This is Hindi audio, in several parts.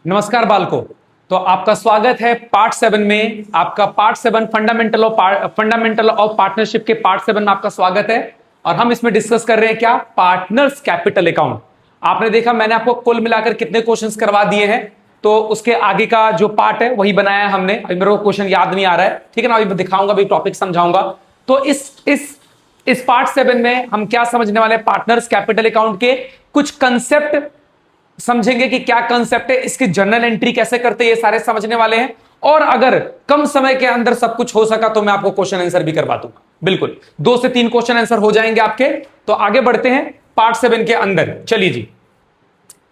नमस्कार बालको। तो आपका स्वागत है पार्ट 7 में। आपका पार्ट 7 फंडामेंटल ऑफ पार्टनरशिप के पार्ट 7 में आपका स्वागत है। और हम इसमें डिस्कस कर रहे हैं क्या, पार्टनर्स कैपिटल अकाउंट। आपने देखा मैंने आपको कुल मिलाकर कितने क्वेश्चंस करवा दिए हैं, तो उसके आगे का जो पार्ट है वही बनाया है हमने। अभी मेरे को क्वेश्चन याद नहीं आ रहा है, ठीक है ना, अभी दिखाऊंगा, अभी टॉपिक समझाऊंगा। तो इस पार्ट 7 में हम क्या समझने वाले हैं, पार्टनर्स कैपिटल अकाउंट के कुछ कंसेप्ट समझेंगे कि क्या कंसेप्ट है, इसकी जर्नल एंट्री कैसे करते हैं, ये सारे समझने वाले हैं। और अगर कम समय के अंदर सब कुछ हो सका तो मैं आपको क्वेश्चन आंसर भी करवा दूंगा। बिल्कुल 2 से 3 क्वेश्चन आंसर हो जाएंगे आपके। तो आगे बढ़ते हैं पार्ट 7 के अंदर। चलिए जी,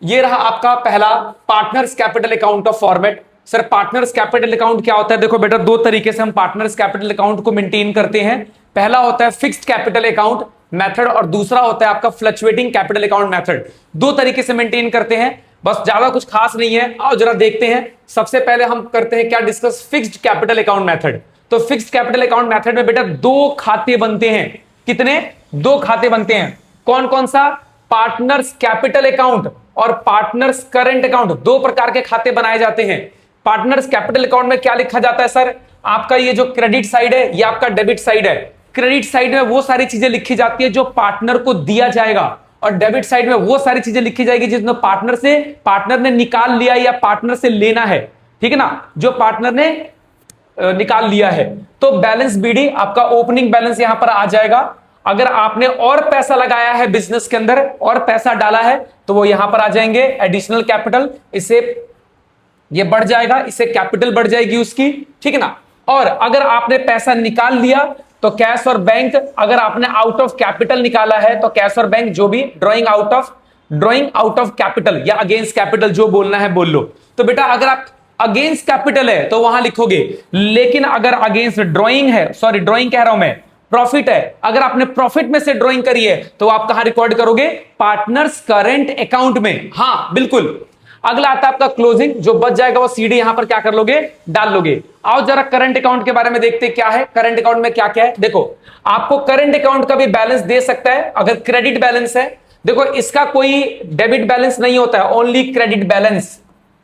ये रहा आपका पहला partners capital account of format. Sir partners capital account क्या होता है? देखो बेटा, 2 तरीके से हम पार्टनर्स कैपिटल अकाउंट को मेंटेन करते हैं। पहला होता है फिक्स्ड कैपिटल अकाउंट मेथड और दूसरा होता है आपका फ्लक्चुएटिंग कैपिटल अकाउंट मेथड। 2 तरीके से मेंटेन करते हैं, बस ज्यादा कुछ खास नहीं है। आओ जरा देखते हैं। सबसे पहले हम करते हैं क्या, discuss fixed capital account method. तो फिक्स्ड कैपिटल अकाउंट मेथड में बेटा 2 खाते बनते हैं। कितने? 2 खाते बनते हैं। कौन कौन सा? पार्टनर्स कैपिटल अकाउंट और पार्टनर्स करंट अकाउंट। 2 प्रकार के खाते बनाए जाते हैं। पार्टनर्स कैपिटल अकाउंट में क्या लिखा जाता है सर? आपका ये जो क्रेडिट साइड है ये आपका डेबिट साइड है। क्रेडिट साइड में वो सारी चीजें लिखी जाती है जो पार्टनर को दिया जाएगा, और डेबिट साइड में वो सारी चीजें लिखी जाएगी जिसमें पार्टनर ने निकाल लिया या पार्टनर से लेना है, ठीक है ना, जो पार्टनर ने निकाल लिया है। तो बैलेंस बीडी आपका ओपनिंग बैलेंस यहां पर आ जाएगा। अगर आपने और पैसा लगाया है बिजनेस के अंदर और पैसा डाला है तो वो यहां पर आ जाएंगे एडिशनल कैपिटल, इससे ये बढ़ जाएगा, इससे कैपिटल बढ़ जाएगी उसकी, ठीक है ना। और अगर आपने पैसा निकाल लिया तो कैश और बैंक, अगर आपने आउट ऑफ कैपिटल निकाला है तो कैश और बैंक जो भी ड्रॉइंग आउट ऑफ कैपिटल या अगेंस्ट कैपिटल जो बोलना है बोल लो। तो बेटा अगर आप अगेंस्ट कैपिटल है तो वहां लिखोगे, लेकिन अगर अगेंस्ट ड्रॉइंग है, सॉरी ड्रॉइंग कह रहा हूं मैं, प्रॉफिट है, अगर आपने प्रॉफिट में से ड्रॉइंग करी है तो आप कहां रिकॉर्ड करोगे? पार्टनर्स करंट अकाउंट में। हां बिल्कुल। अगला आता है आपका क्लोजिंग, जो बच जाएगा वो सीडी यहां पर क्या कर लोगे? डाल लोगे। आओ जरा करंट अकाउंट के बारे में देखते क्या है। करंट अकाउंट में क्या क्या है देखो। आपको करंट अकाउंट का भी बैलेंस दे सकता है अगर क्रेडिट बैलेंस है। देखो इसका कोई डेबिट बैलेंस नहीं होता है, ओनली क्रेडिट बैलेंस।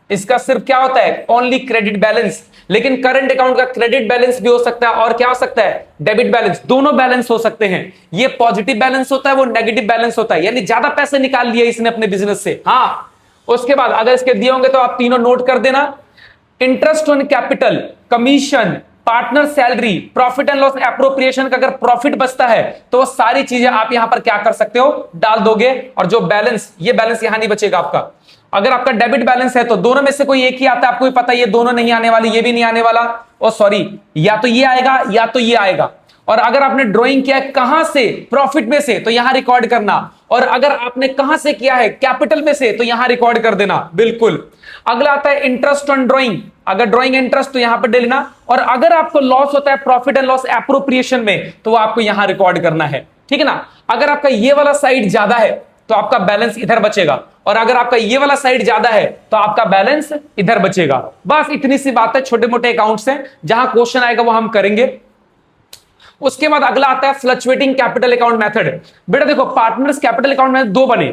इसका सिर्फ क्या होता है? Only credit balance. लेकिन करंट अकाउंट का क्रेडिट बैलेंस भी हो सकता है और क्या हो सकता है? Debit balance. दोनों बैलेंस हो सकते हैं। ये पॉजिटिव बैलेंस होता है, वो नेगेटिव बैलेंस होता है, यानी ज्यादा पैसे निकाल लिए इसने अपने बिजनेस से। हाँ, उसके बाद अगर इसके दिए होंगे तो आप तीनों नोट कर देना। Interest on capital, commission, partner salary, profit and loss appropriation का अगर प्रॉफिट बचता है तो वो सारी चीजें आप यहां पर क्या कर सकते हो? डाल दोगे। और जो बैलेंस, ये बैलेंस यहां नहीं बचेगा आपका। अगर आपका डेबिट बैलेंस है तो दोनों में से कोई एक ही आता है, आपको भी पता है ये दोनों नहीं आने वाले, ये भी नहीं आने वाला, और सॉरी या तो ये आएगा या तो ये आएगा। और अगर आपने ड्राइंग किया है कहां से? प्रॉफिट में से, तो यहां रिकॉर्ड करना। और अगर आपने कहां से किया है? कैपिटल में से, तो यहां रिकॉर्ड कर देना। बिल्कुल। अगला आता है इंटरेस्ट ऑन ड्राइंग, अगर ड्राइंग इंटरेस्ट तो यहां पर दे लेना। और अगर आपको लॉस होता है प्रॉफिट एंड लॉस एप्रोप्रिएशन में तो वो आपको यहां रिकॉर्ड करना है, ठीक है ना। अगर आपका ये वाला साइड ज्यादा है तो आपका बैलेंस इधर बचेगा, और अगर आपका ये वाला साइड ज्यादा है तो आपका बैलेंस इधर बचेगा। बस इतनी सी बात है, छोटे मोटे अकाउंट्स हैं, जहां क्वेश्चन आएगा वो हम करेंगे। उसके बाद अगला आता है फ्लक्चुएटिंग कैपिटल अकाउंट मेथड। बेटा देखो पार्टनर्स कैपिटल अकाउंट में 2 बने।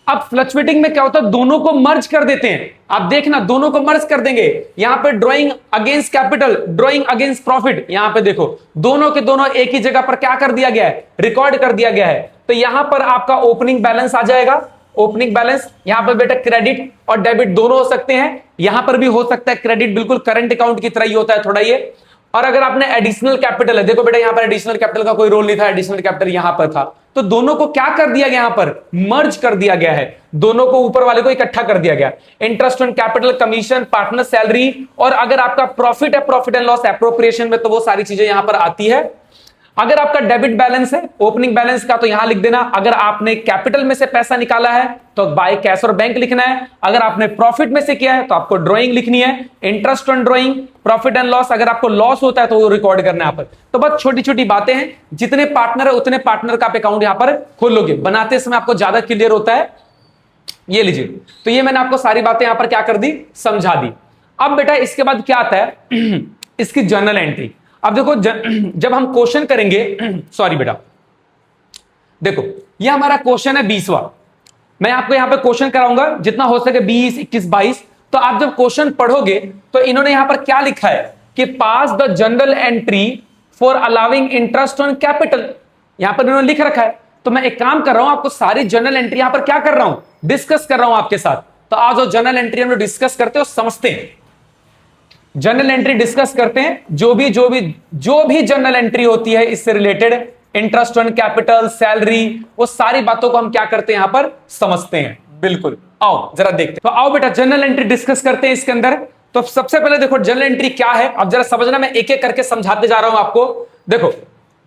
अब फ्लक्चुएटिंग में क्या होता है? दोनों को मर्ज कर देते हैं। आप देखना, दोनों को मर्ज कर देंगे। यहां पे drawing against capital, drawing against profit, यहां पे देखो दोनों के दोनों एक ही जगह पर क्या कर दिया गया है? रिकॉर्ड कर दिया गया है। तो यहां पर आपका ओपनिंग बैलेंस आ जाएगा। ओपनिंग बैलेंस यहां पर बेटा क्रेडिट और डेबिट दोनों हो सकते हैं। यहां पर भी हो सकता है क्रेडिट, बिल्कुल करंट अकाउंट की तरह ही होता है थोड़ा ये। और अगर आपने एडिशनल कैपिटल है, देखो बेटा यहां पर एडिशनल कैपिटल का कोई रोल नहीं था, एडिशनल कैपिटल यहां पर था, तो दोनों को क्या कर दिया गया? यहां पर मर्ज कर दिया गया है। दोनों को ऊपर वाले को इकट्ठा कर दिया गया। Interest on capital, commission, partner salary, और अगर आपका प्रॉफिट है प्रॉफिट एंड लॉस एप्रोप्रिएशन में तो वो सारी चीजें यहां पर आती है। अगर आपका डेबिट बैलेंस है ओपनिंग बैलेंस का तो यहां लिख देना। अगर आपने कैपिटल में से पैसा निकाला है तो बाय कैश और बैंक लिखना है। अगर आपने प्रॉफिट में से किया है तो आपको ड्राइंग लिखनी है। Interest on drawing, profit and loss, अगर आपको लॉस होता है तो वो रिकॉर्ड करना है यहाँ पर। तो बस छोटी छोटी बातें हैं। जितने पार्टनर है उतने पार्टनर का आप अकाउंट यहां पर खोल लोगे। बनाते समय आपको ज्यादा क्लियर होता है। ये लीजिए, तो ये मैंने आपको सारी बातें यहां पर क्या कर दी? समझा दी। अब बेटा इसके बाद क्या आता है? इसकी जर्नल एंट्री। अब देखो जब हम क्वेश्चन करेंगे, सॉरी बेटा, देखो ये हमारा क्वेश्चन है 20वां। मैं आपको यहां पे क्वेश्चन कराऊंगा जितना हो सके 20, 21, 22। तो आप जब क्वेश्चन पढ़ोगे तो इन्होंने यहां पर क्या लिखा है कि pass the general entry for allowing interest on capital, यहां पर इन्होंने लिख रखा है। तो मैं एक काम कर रहा हूं, आपको सारी जनरल एंट्री यहां पर क्या कर रहा हूं, डिस्कस कर रहा हूं आपके साथ। तो आज जो जनरल एंट्री हम लोग डिस्कस करते हैं समझते हैं, जनरल एंट्री डिस्कस करते हैं। जो भी जनरल एंट्री होती है इससे related, interest on capital, salary, वो सारी बातों को हम क्या करते हैं यहां पर समझते हैं। बिल्कुल, आओ जरा देखते हैं। तो आओ बेटा जनरल एंट्री डिस्कस करते हैं इसके अंदर। तो सबसे पहले देखो जनरल एंट्री क्या है, अब जरा समझना, मैं एक एक करके समझाते जा रहा हूं आपको। देखो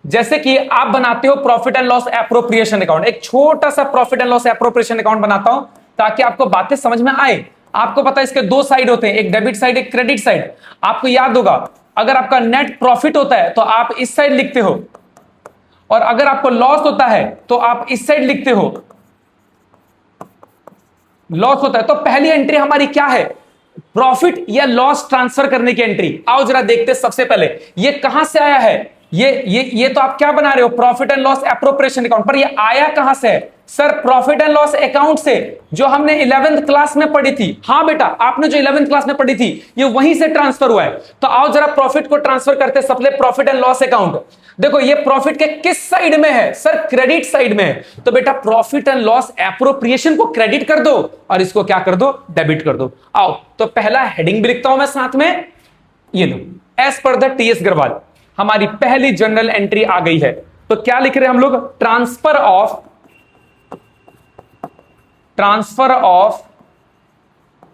जैसे कि आप बनाते हो profit and loss appropriation account, एक छोटा सा profit and loss appropriation account बनाता हूं ताकि आपको बातें समझ में आए। आपको पता है इसके दो साइड होते हैं, एक डेबिट साइड, एक क्रेडिट साइड। आपको याद होगा अगर आपका नेट प्रॉफिट होता है तो आप इस साइड लिखते हो, और अगर आपको लॉस होता है तो आप इस साइड लिखते हो, लॉस होता है। तो पहली एंट्री हमारी क्या है, प्रॉफिट या लॉस ट्रांसफर करने की एंट्री। आओ जरा देखते हैं सबसे पहले ये कहां से आया है। ये तो आप क्या बना रहे हो, profit and loss appropriation account, पर ये आया कहां से है sir, profit and loss account से, जो हमने 11th क्लास में पढ़ी थी। हाँ बेटा, आपने जो 11th क्लास में पढ़ी थी ये वहीं से ट्रांसफर हुआ है। तो आओ जरा प्रॉफिट को ट्रांसफर करते हैं सबसे, प्रॉफिट एंड लॉस अकाउंट। देखो ये प्रॉफिट के किस साइड में है सर, क्रेडिट साइड में है। तो बेटा प्रॉफिट एंड लॉस एप्रोप्रिएशन को क्रेडिट कर दो और इसको क्या कर दो, डेबिट कर दो। आओ तो पहला हेडिंग भी लिखता हूं मैं साथ में, ये लो, as per the TS Garhwal, हमारी पहली जनरल एंट्री आ गई है। तो क्या लिख रहे हैं हम लोग, ट्रांसफर ऑफ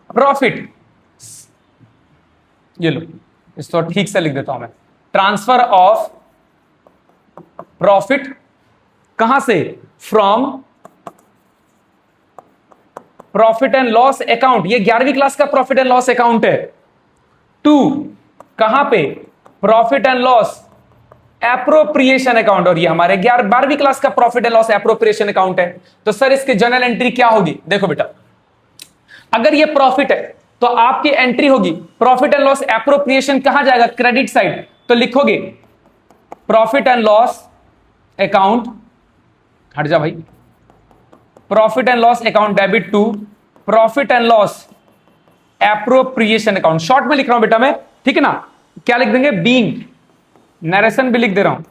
प्रॉफिट, ये लो इसको ठीक से लिख देता हूं मैं, ट्रांसफर ऑफ प्रॉफिट कहां से, from profit and loss account, ये 11वीं क्लास का प्रॉफिट एंड लॉस अकाउंट है, टू कहां पे, profit and loss appropriation account, और ये हमारे 12वीं क्लास का profit and loss appropriation account है। तो सर इसकी जनरल एंट्री क्या होगी, देखो बेटा अगर ये प्रॉफिट है तो आपकी एंट्री होगी प्रॉफिट एंड लॉस एप्रोप्रिएशन कहां जाएगा, क्रेडिट साइड। तो लिखोगे प्रॉफिट एंड लॉस अकाउंट, हट जा भाई, profit and loss account debit to profit and loss appropriation account. Short में लिख रहा हूं बेटा मैं, ठीक है ना। क्या लिख देंगे, बीइंग, नरेशन भी लिख दे रहा हूं,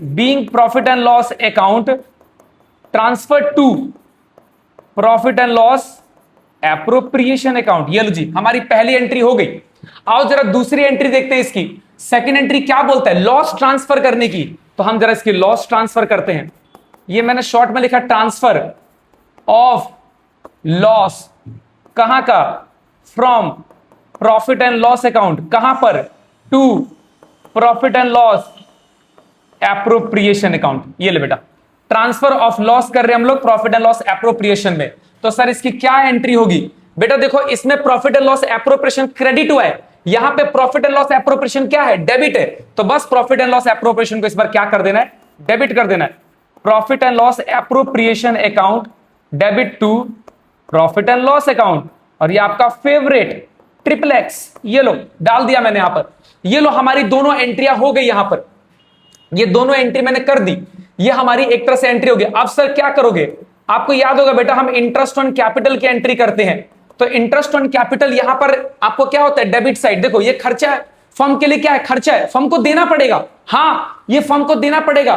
being profit and loss account transfer to profit and loss appropriation account. ये लो जी, हमारी पहली एंट्री हो गई। आओ जरा दूसरी एंट्री देखते हैं इसकी। सेकंड एंट्री क्या बोलता है, लॉस ट्रांसफर करने की। तो हम जरा इसकी लॉस ट्रांसफर करते हैं। ये मैंने शॉर्ट में लिखा ट्रांसफर ऑफ लॉस, कहां का, from profit and loss account, कहां पर, to profit and loss appropriation account. ये ले बेटा, ट्रांसफर ऑफ लॉस कर रहे हैं हम लोग प्रॉफिट एंड लॉस एप्रोप्रिएशन में। तो सर इसकी क्या एंट्री होगी, बेटा देखो इसमें profit and loss appropriation credit हुआ है, यहां पे प्रॉफिट एंड लॉस एप्रोप्रिएशन क्या है, डेबिट है। तो बस प्रॉफिट एंड लॉस एप्रोप्रिएशन को इस बार क्या कर देना है, डेबिट कर देना है। Profit and loss appropriation account debit to profit and loss account, और ये आपका फेवरेट ट्रिपल एक्स, ये लो डाल दिया मैंने यहां पर। ये लो हमारी दोनों एंट्रियां हो गई यहां पर, ये दोनों एंट्री मैंने कर दी, ये हमारी एक तरह से एंट्री होगी। अब सर क्या करोगे, आपको याद होगा बेटा हम इंटरेस्ट ऑन कैपिटल की एंट्री करते हैं। तो इंटरेस्ट ऑन कैपिटल यहां पर आपको क्या होता है, डेबिट साइड। देखो ये खर्चा है, फर्म के लिए क्या है, खर्चा है, फर्म को देना पड़ेगा। हाँ ये फर्म को देना पड़ेगा,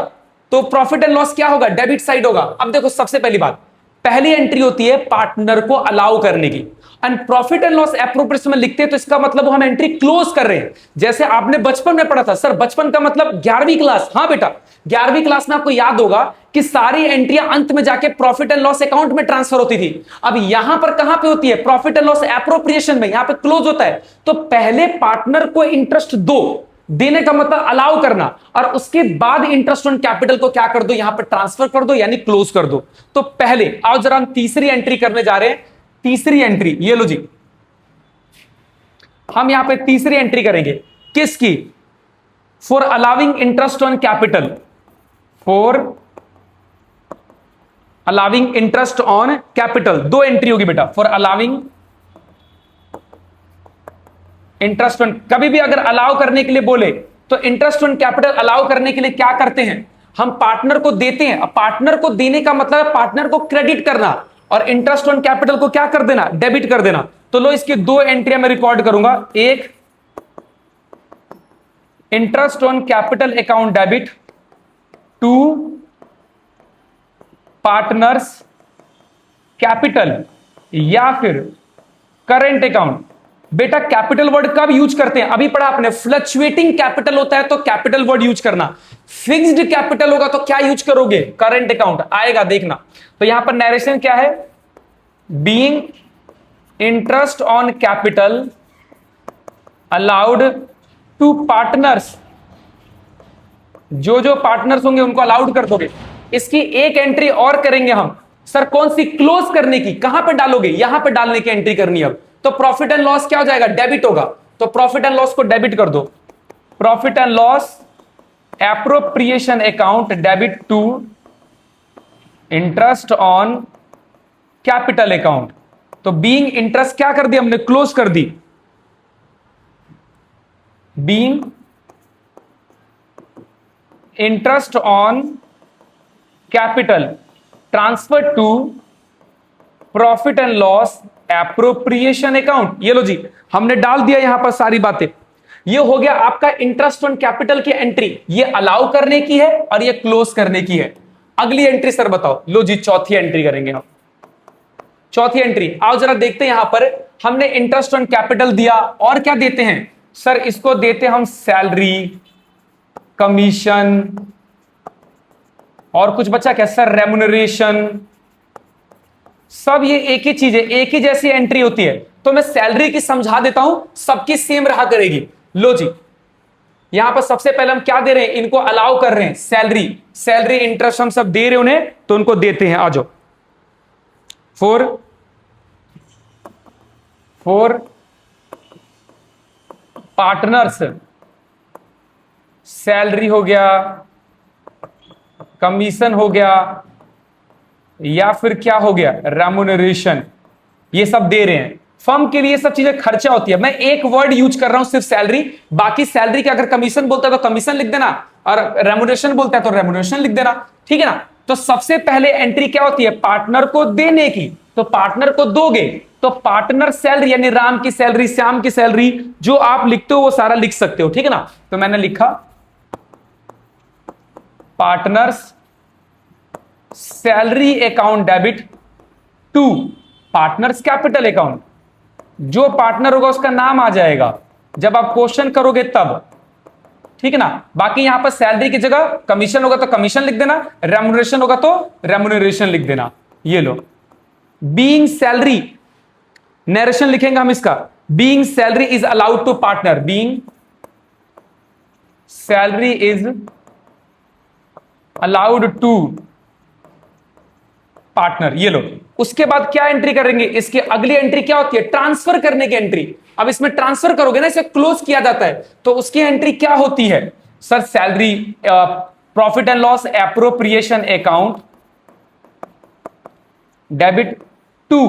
तो प्रॉफिट एंड लॉस क्या होगा, डेबिट साइड होगा। अब देखो सबसे पहली बात, पहली एंट्री होती है पार्टनर को अलाउ करने की, and profit and loss appropriation में लिखते हैं तो इसका मतलब हम एंट्री क्लोज कर रहे हैं। जैसे आपने बचपन में पढ़ा था, सर बचपन का मतलब 11वीं क्लास। हाँ बेटा 11वीं क्लास में आपको याद होगा कि सारी एंट्रियां अंत में जाके प्रॉफिट एंड लॉस अकाउंट में ट्रांसफर होती थी। अब यहां पर कहां पे होती है, प्रॉफिट एंड लॉस एप्रोप्रिएशन में, यहां पे क्लोज होता है। तो पहले पार्टनर को इंटरेस्ट दो, देने का मतलब अलाउ करना, और उसके बाद इंटरेस्ट ऑन कैपिटल को क्या कर दो, यहां पर ट्रांसफर कर दो, यानी क्लोज कर दो। तो पहले आओ जरा हम तीसरी एंट्री करने जा रहे हैं। तीसरी एंट्री ये लो जी, हम यहां पे तीसरी एंट्री करेंगे किसकी, for allowing interest on capital, for allowing interest on capital. दो एंट्री होगी बेटा, फॉर अलाउिंग इंटरेस्ट ऑन, कभी भी अगर अलाउ करने के लिए बोले तो इंटरेस्ट ऑन कैपिटल अलाउ करने के लिए क्या करते हैं, हम पार्टनर को देते हैं। अब पार्टनर को देने का मतलब है पार्टनर को क्रेडिट करना, और इंटरेस्ट ऑन कैपिटल को क्या कर देना, डेबिट कर देना। तो लो इसकी दो एंट्रियां मैं रिकॉर्ड करूंगा, एक interest on capital account debit to partners capital या फिर करेंट अकाउंट। बेटा कैपिटल वर्ड कब यूज करते हैं, अभी पढ़ा आपने, फ्लक्चुएटिंग कैपिटल होता है तो कैपिटल वर्ड यूज करना, फिक्स्ड कैपिटल होगा तो क्या यूज करोगे, करंट अकाउंट आएगा, देखना। तो यहां पर नरेशन क्या है, being interest on capital allowed to partners, जो जो पार्टनर्स होंगे उनको अलाउड कर दोगे। इसकी एक एंट्री और करेंगे हम, सर कौन सी, क्लोज करने की। कहां पे डालोगे, यहां पे डालने की एंट्री करनी है अब। तो प्रॉफिट एंड लॉस क्या हो जाएगा, डेबिट होगा। तो प्रॉफिट एंड लॉस को डेबिट कर दो, profit and loss appropriation account debit to interest on capital account. तो बीइंग इंटरेस्ट क्या कर दी हमने, क्लोज कर दी, being interest on capital transfer to profit and loss appropriation account. ये लो जी, हमने डाल दिया यहां पर सारी बातें। ये हो गया आपका इंटरेस्ट ऑन कैपिटल की एंट्री, ये अलाउ करने की है और ये क्लोज करने की है। अगली एंट्री सर बताओ, लो जी चौथी एंट्री करेंगे हम। चौथी एंट्री आओ जरा देखते हैं, यहां पर हमने इंटरेस्ट ऑन कैपिटल दिया और क्या देते हैं सर, इसको देते हम सैलरी, कमीशन और कुछ बच्चा क्या सर, रेम्युनरेशन। सब ये एक ही चीज है, एक ही जैसी एंट्री होती है। तो मैं सैलरी की समझा देता हूं, सबकी सेम रहा करेगी। लो जी यहां पर सबसे पहले हम क्या दे रहे हैं, इनको अलाउ कर रहे हैं सैलरी, सैलरी इंटरेस्ट हम सब दे रहे हैं उन्हें, तो उनको देते हैं। आ जाओ, फोर पार्टनर्स, सैलरी हो गया, कमीशन हो गया, या फिर क्या हो गया, रेम्युनरेशन, ये सब दे रहे हैं। फर्म के लिए सब चीजें खर्चा होती है। मैं एक वर्ड यूज कर रहा हूं सिर्फ सैलरी, बाकी सैलरी के अगर कमीशन बोलता है तो कमीशन लिख देना, और रेम्युनरेशन बोलता है तो रेम्युनरेशन लिख देना, ठीक है ना। तो सबसे पहले एंट्री क्या होती है, पार्टनर को देने की। तो पार्टनर को दोगे तो पार्टनर सैलरी, यानी राम की सैलरी, श्याम की सैलरी, जो आप लिखते हो वो सारा लिख सकते हो, ठीक है ना। तो मैंने लिखा partners salary account debit to partners capital account. जो पार्टनर होगा उसका नाम आ जाएगा जब आप क्वेश्चन करोगे तब, ठीक है ना। बाकी यहां पर सैलरी की जगह कमीशन होगा तो कमीशन लिख देना, रेम्युनरेशन होगा तो रेम्युनरेशन लिख देना। ये लो, बीइंग सैलरी, नरेशन लिखेंगे हम इसका, being salary is allowed to partner, being salary is allowed to partner. ये लो, उसके बाद क्या एंट्री करेंगे, इसकी अगली एंट्री क्या होती है, ट्रांसफर करने की एंट्री। अब इसमें ट्रांसफर करोगे ना, इसे क्लोज किया जाता है, तो उसकी एंट्री क्या होती है sir, salary, profit and loss appropriation account debit to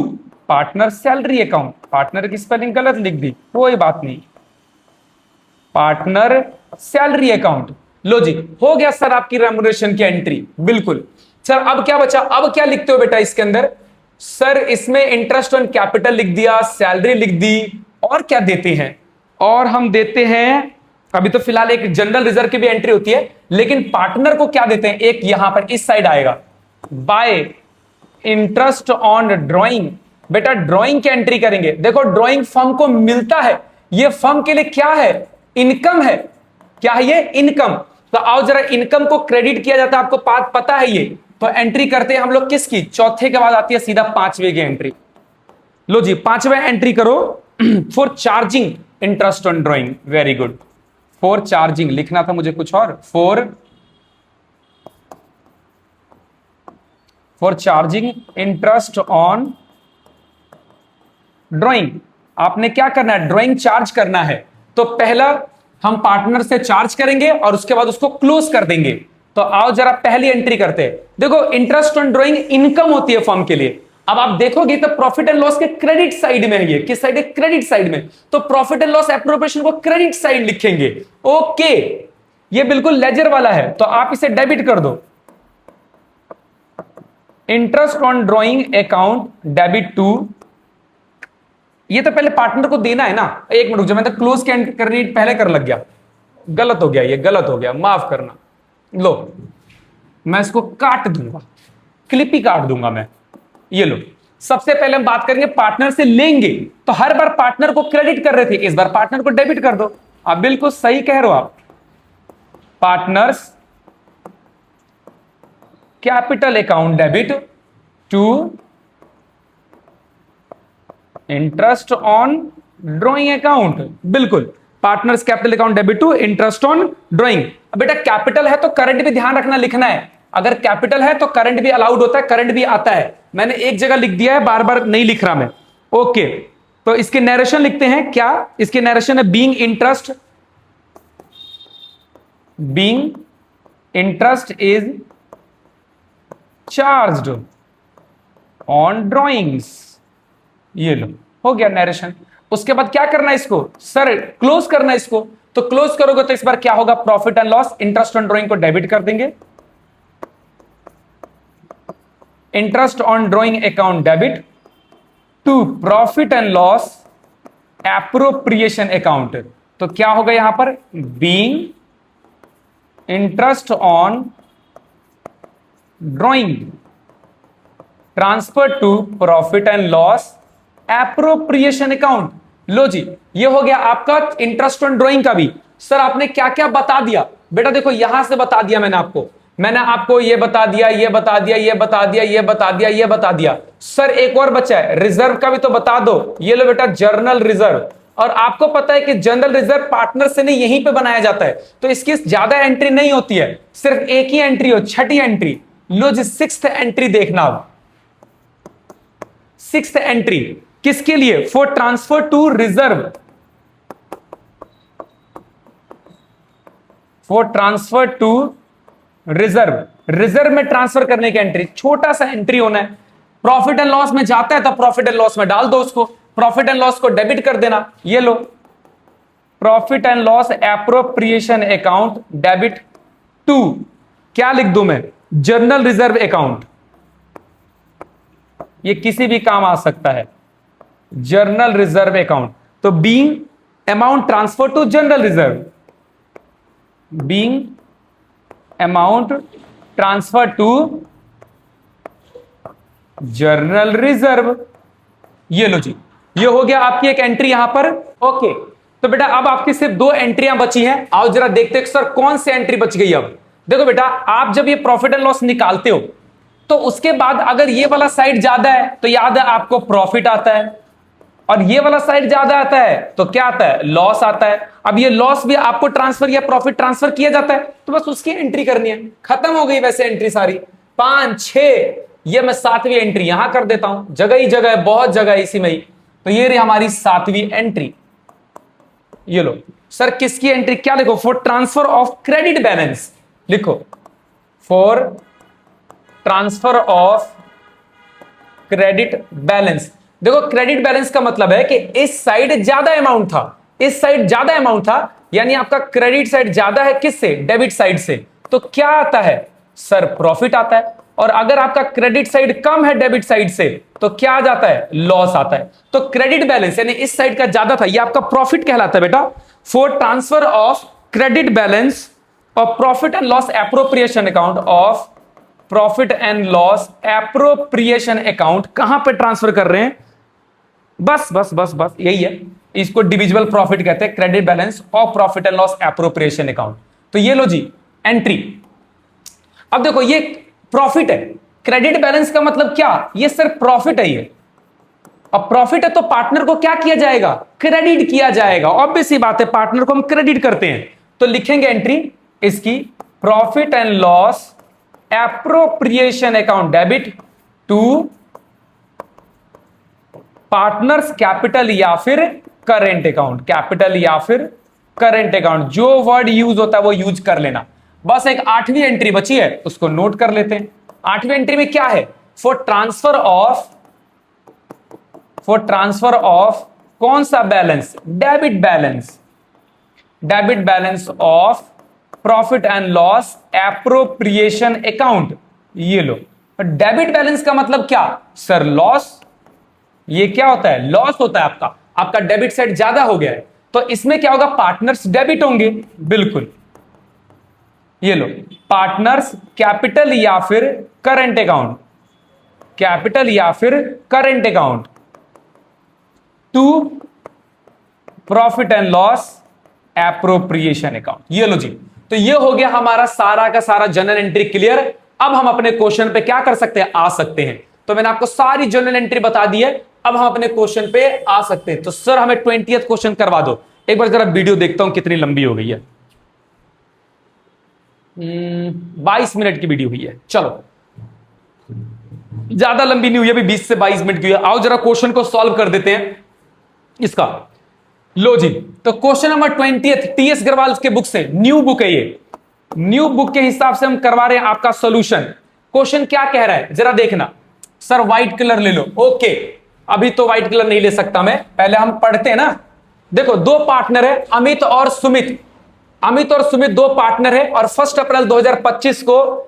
partner salary account. Partner की स्पेलिंग गलत लिख दी, कोई बात नहीं, पार्टनर सैलरी अकाउंट। लो जी, हो गया सर आपकी रेम्युनरेशन की एंट्री, बिल्कुल। सर अब क्या बचा, अब क्या लिखते हो बेटा इसके अंदर, सर इसमें इंटरेस्ट ऑन कैपिटल लिख दिया, सैलरी लिख दी, और क्या देते हैं, और हम देते हैं, अभी तो फिलहाल एक जनरल रिजर्व की भी एंट्री होती है, लेकिन पार्टनर को क्या देते हैं, एक यहां पर इस साइड आएगा, बाय इंटरेस्ट ऑन ड्रॉइंग। बेटा ड्रॉइंग की एंट्री करेंगे, देखो ड्रॉइंग फर्म को मिलता है, ये फर्म के लिए क्या है, इनकम है। क्या है ये, इनकम। तो आओ जरा, इनकम को क्रेडिट किया जाता है, आपको पता है ये। तो एंट्री करते हैं हम लोग किसकी, चौथे के बाद आती है सीधा पांचवे की एंट्री। लो जी, पांचवा एंट्री करो, for charging interest on drawing, very good. For charging लिखना था मुझे कुछ और, for charging interest on drawing. आपने क्या करना है, ड्रॉइंग चार्ज करना है। तो पहला हम पार्टनर से चार्ज करेंगे और उसके बाद उसको क्लोज कर देंगे। तो आओ जरा पहली एंट्री करते हैं। देखो इंटरेस्ट ऑन ड्रॉइंग इनकम होती है फर्म के लिए। अब आप देखोगे तो प्रॉफिट एंड लॉस के क्रेडिट साइड में है, ये किस साइड है, क्रेडिट साइड में। तो प्रॉफिट एंड लॉस एप्रोप्रिएशन को क्रेडिट साइड लिखेंगे। ओके, ये बिल्कुल लेजर वाला है, तो आप इसे डेबिट कर दो। Interest on drawing account debit to, ये तो पहले पार्टनर को देना है ना। एक मिनट रुक जाओ, मैं तो क्लोज करनी पहले कर लग गया, गलत हो गया, ये गलत हो गया, माफ करना। लो मैं इसको काट दूंगा, क्लिप ही काट दूंगा मैं। ये लो, सबसे पहले हम बात करेंगे पार्टनर से लेंगे, तो हर बार पार्टनर को क्रेडिट कर रहे थे, इस बार पार्टनर को डेबिट कर दो। आप बिल्कुल सही कह रहे हो आप। Partners capital account debit to interest on drawing account, बिल्कुल partners capital account debit to interest on drawing. अब बेटा कैपिटल है तो करंट भी ध्यान रखना, लिखना है। अगर कैपिटल है तो करंट भी अलाउड होता है, करंट भी आता है। मैंने एक जगह लिख दिया है, बार बार नहीं लिख रहा मैं। ओके, तो इसके नरेशन लिखते हैं क्या, इसके नरेशन है being interest is charged on drawings. ये लो, हो गया नरेशन। उसके बाद क्या करना है इसको, सर क्लोज करना है इसको। तो क्लोज करोगे तो इस बार क्या होगा, profit and loss, interest on drawing को डेबिट कर देंगे, interest on drawing account debit to profit and loss appropriation account. तो क्या होगा यहां पर, being interest on drawing transfer to profit and loss appropriation account. लो जी, ये हो गया आपका इंटरेस्ट ऑन ड्रॉइंग का भी। सर आपने क्या क्या बता दिया बेटा, देखो यहां से बता दिया मैंने आपको ये बता दिया, ये बता दिया, ये बता दिया, ये बता दिया, ये बता दिया। सर एक और बचा है, रिजर्व का भी तो बता दो। ये लो बेटा जर्नल रिजर्व, और आपको पता है कि जनरल रिजर्व पार्टनर से नहीं यहीं पे बनाया जाता है, तो इसकी ज्यादा एंट्री नहीं होती है, सिर्फ एक ही एंट्री हो, छठी एंट्री। लो जी, सिक्स्थ एंट्री देखना। अब सिक्स्थ एंट्री किसके लिए, for transfer to reserve, for transfer to reserve में ट्रांसफर करने की एंट्री, छोटा सा एंट्री होना है। प्रॉफिट एंड लॉस में जाता है तो प्रॉफिट एंड लॉस में डाल दो उसको, प्रॉफिट एंड लॉस को डेबिट कर देना। ये लो, profit and loss appropriation account debit to, क्या लिख दूं मैं, जर्नल रिजर्व अकाउंट। ये किसी भी काम आ सकता है, जर्नल रिजर्व अकाउंट। तो being amount transfer to general reserve, being amount transfer to general reserve. ये लो जी, ये हो गया आपकी एक एंट्री यहां पर। ओके, तो बेटा अब आपकी सिर्फ दो एंट्रियां बची हैं। आओ जरा देखते हैं सर कौन सी एंट्री बच गई। अब देखो बेटा, आप जब ये प्रॉफिट एंड लॉस निकालते हो तो उसके बाद अगर ये वाला साइड ज्यादा है तो याद है आपको प्रॉफिट आता है, और ये वाला साइड ज्यादा आता है तो क्या आता है, लॉस आता है। अब ये लॉस भी आपको ट्रांसफर या प्रॉफिट ट्रांसफर किया जाता है, तो बस उसकी एंट्री करनी है, खत्म हो गई वैसे एंट्री सारी। 5 6, ये मैं 7वीं एंट्री यहां कर देता हूं, जगह ही जगह है, बहुत जगह है इसी में ही। तो ये रही हमारी 7वीं एंट्री। ये लो सर, किसकी एंट्री, क्या लिखो, for transfer of credit balance लिखो, for transfer of credit balance. देखो क्रेडिट बैलेंस का मतलब है कि इस साइड ज्यादा अमाउंट था, इस साइड ज्यादा अमाउंट था, यानी आपका क्रेडिट साइड ज्यादा है किससे, डेबिट साइड से। तो क्या आता है सर, प्रॉफिट आता है। और अगर आपका क्रेडिट साइड कम है डेबिट साइड से तो क्या आ जाता है, लॉस आता है। तो क्रेडिट बैलेंस यानी इस साइड का ज्यादा था, ये आपका प्रॉफिट कहलाता है बेटा। For transfer of credit balance of profit and loss appropriation account, of profit and loss appropriation account, कहां पे ट्रांसफर कर रहे हैं, बस बस बस बस यही है, इसको डिविजिबल प्रॉफिट कहते हैं, credit balance of profit and loss appropriation account. तो ये लो जी एंट्री। अब देखो ये प्रॉफिट है, क्रेडिट बैलेंस का मतलब क्या, ये सिर्फ प्रॉफिट है ये। अब प्रॉफिट है तो पार्टनर को क्या किया जाएगा, क्रेडिट किया जाएगा। ऑब्वियस सी बात है, पार्टनर को हम क्रेडिट करते हैं, तो लिखेंगे एंट्री इसकी, profit and loss appropriation account debit to partners capital या फिर करेंट अकाउंट, कैपिटल या फिर करेंट अकाउंट, जो वर्ड यूज होता है वो यूज कर लेना। बस एक 8वीं एंट्री बची है, उसको नोट कर लेते हैं। 8वीं एंट्री में क्या है, फॉर ट्रांसफर ऑफ कौन सा balance, debit balance of profit and loss appropriation account. ये लो डेबिट बैलेंस का मतलब क्या सर? लॉस। ये क्या होता है? लॉस होता है आपका। आपका डेबिट साइड ज्यादा हो गया है, तो इसमें क्या होगा? पार्टनर्स डेबिट होंगे। बिल्कुल, ये लो, पार्टनर्स कैपिटल या फिर करंट अकाउंट, कैपिटल या फिर current account to profit and loss appropriation account. ये लो जी, तो ये हो गया हमारा सारा का सारा जर्नल एंट्री क्लियर। अब हम अपने क्वेश्चन पे क्या कर सकते हैं? आ सकते हैं। तो मैंने आपको सारी जर्नल एंट्री बता दी है, अब हम अपने क्वेश्चन पे आ सकते हैं। तो सर हमें 20th क्वेश्चन करवा दो। एक बार जरा वीडियो देखता हूं कितनी लंबी हो गई है। 22 मिनट की वीडियो हुई है। चलो, ज्यादा लंबी नहीं हुई, अभी 20 से 22 मिनट की है। आओ जरा क्वेश्चन को सॉल्व कर देते हैं इसका। लो जी, तो क्वेश्चन नंबर 20 टीएस अग्रवाल के बुक से, न्यू बुक है ये, न्यू बुक के हिसाब से हम करवा रहे हैं आपका सॉल्यूशन। क्वेश्चन क्या कह रहा है जरा देखना। सर व्हाइट कलर ले लो। ओके, अभी तो व्हाइट कलर नहीं ले सकता मैं, पहले हम पढ़ते हैं ना। देखो, दो पार्टनर है, अमित और सुमित। अमित और सुमित दो पार्टनर है, और 1 अप्रैल 2025 को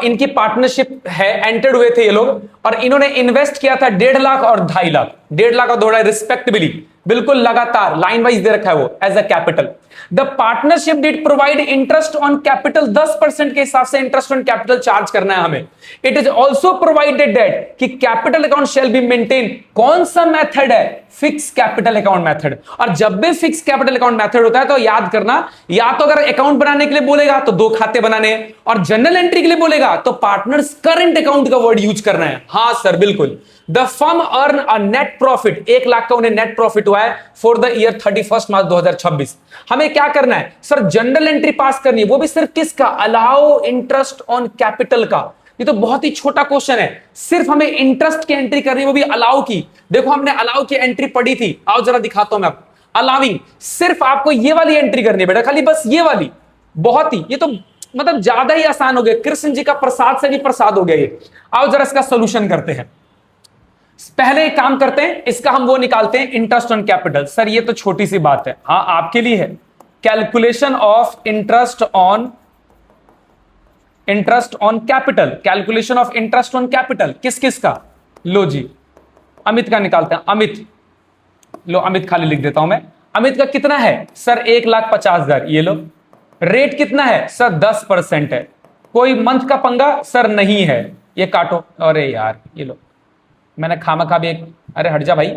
इनकी पार्टनरशिप है, एंटर्ड हुए थे ये लोग, और इन्होंने इन्वेस्ट किया था 1.5 लाख और 2.5 लाख, 1.5 लाख और 2.5 रिस्पेक्टिवली, बिल्कुल लगातार लाइन वाइज दे रखा है वो as a capital. The partnership deed provide interest on capital, 10% के हिसाब से इंटरेस्ट ऑन कैपिटल चार्ज करना है हमें। It is also provided that कि capital account shall be maintain. कौन सा मेथड है? Fix capital account method. और जब भी फिक्स कैपिटल अकाउंट मेथड होता है तो याद करना, या तो अगर अकाउंट बनाने के लिए बोलेगा तो 2 खाते बनाने हैं, और जनरल एंट्री के लिए बोलेगा तो पार्टनर्स करंट अकाउंट का वर्ड यूज करना है। हाँ सर बिल्कुल। The firm earn a net profit, 1 lakh का उन्हें नेट प्रॉफिट हुआ है फॉर द ईयर 31 मार्च 2026। हमें क्या करना है सर? जनरल एंट्री पास करनी है, वो भी सिर्फ किसका? अलाउ इंटरेस्ट ऑन कैपिटल का। ये तो बहुत ही छोटा क्वेश्चन है, सिर्फ हमें इंटरेस्ट की एंट्री करनी है, वो भी अलाउ की। देखो हमने अलाउ की एंट्री पढ़ी थी, आओ जरा दिखाता हूं मैं आपको। अलाउिंग, सिर्फ आपको ये वाली एंट्री करनी है बेटा, खाली बस ये वाली। बहुत ही, ये तो मतलब ज्यादा ही आसान हो गया, कृष्ण जी का प्रसाद से भी प्रसाद हो गया ये। आओ जरा इसका सोल्यूशन करते हैं। पहले एक काम करते हैं, इसका हम वो निकालते हैं, इंटरेस्ट ऑन कैपिटल। सर ये तो छोटी सी बात है, हाँ आपके लिए है। Calculation of interest on capital, calculation of interest on capital किस किस का? लो जी, अमित का निकालते हैं। अमित, लो अमित खाली लिख देता हूं मैं। अमित का कितना है सर? 1,50,000। ये लो, रेट कितना है सर? 10% है। कोई मंथ का पंगा सर? नहीं है। ये काटो। अरे यार ये लो, मैंने खामखा भी एक, अरे हट जा भाई।